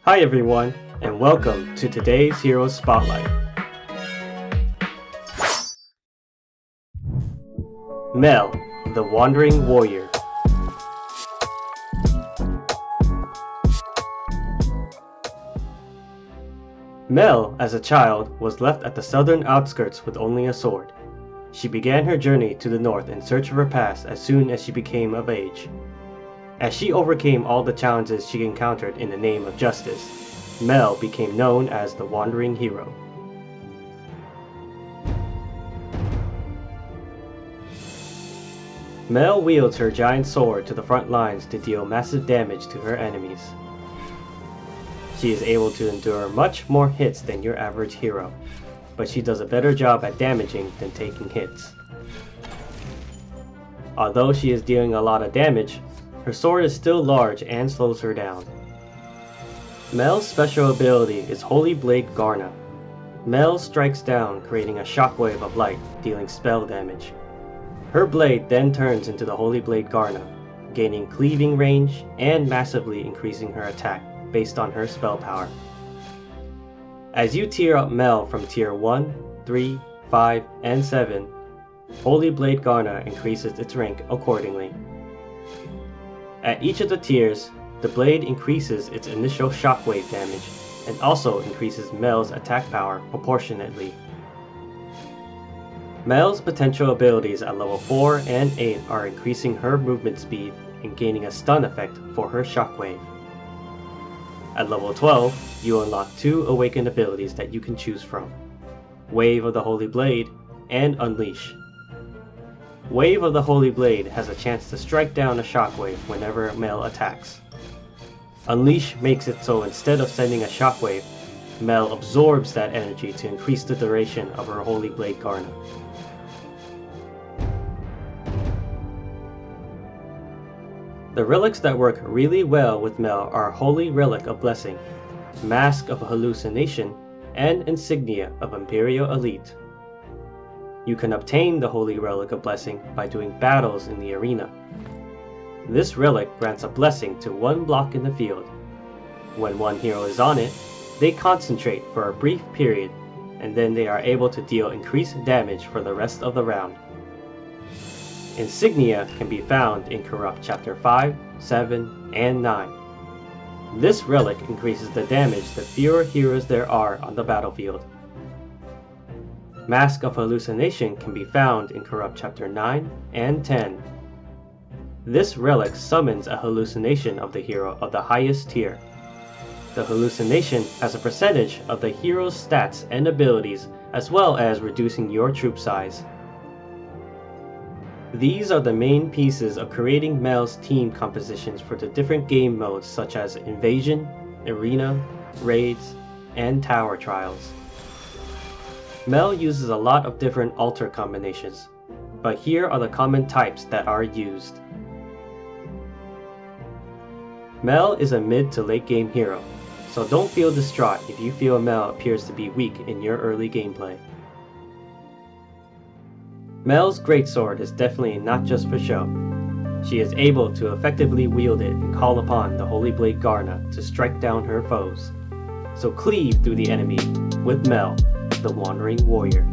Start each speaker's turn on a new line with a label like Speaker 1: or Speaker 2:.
Speaker 1: Hi everyone, and welcome to today's Hero Spotlight. Mel, the Wandering Warrior. Mel, as a child, was left at the southern outskirts with only a sword. She began her journey to the north in search of her past as soon as she became of age. As she overcame all the challenges she encountered in the name of justice, Mel became known as the Wandering Hero. Mel wields her giant sword to the front lines to deal massive damage to her enemies. She is able to endure much more hits than your average hero, but she does a better job at damaging than taking hits. Although she is dealing a lot of damage, her sword is still large and slows her down. Mel's special ability is Holy Blade Garna. Mel strikes down, creating a shockwave of light, dealing spell damage. Her blade then turns into the Holy Blade Garna, gaining cleaving range and massively increasing her attack based on her spell power. As you tier up Mel from tier 1, 3, 5, and 7, Holy Blade Garna increases its rank accordingly. At each of the tiers, the blade increases its initial shockwave damage and also increases Mel's attack power proportionately. Mel's potential abilities at level 4 and 8 are increasing her movement speed and gaining a stun effect for her shockwave. At level 12, you unlock 2 awakened abilities that you can choose from: Wave of the Holy Blade and Unleash. Wave of the Holy Blade has a chance to strike down a shockwave whenever Mel attacks. Unleash makes it so instead of sending a shockwave, Mel absorbs that energy to increase the duration of her Holy Blade Garna. The relics that work really well with Mel are Holy Relic of Blessing, Mask of Hallucination, and Insignia of Imperial Elite. You can obtain the Holy Relic of Blessing by doing battles in the arena. This relic grants a blessing to one block in the field. When one hero is on it, they concentrate for a brief period, and then they are able to deal increased damage for the rest of the round. Insignia can be found in Corrupt Chapter 5, 7, and 9. This relic increases the damage the fewer heroes there are on the battlefield. Mask of Hallucination can be found in Corrupt Chapter 9 and 10. This relic summons a hallucination of the hero of the highest tier. The hallucination has a percentage of the hero's stats and abilities, as well as reducing your troop size. These are the main pieces of creating Mel's team compositions for the different game modes such as Invasion, Arena, Raids, and Tower Trials. Mel uses a lot of different altar combinations, but here are the common types that are used. Mel is a mid to late game hero, so don't feel distraught if you feel Mel appears to be weak in your early gameplay. Mel's greatsword is definitely not just for show. She is able to effectively wield it and call upon the Holy Blade Garna to strike down her foes. So cleave through the enemy with Mel, the Wandering Warrior.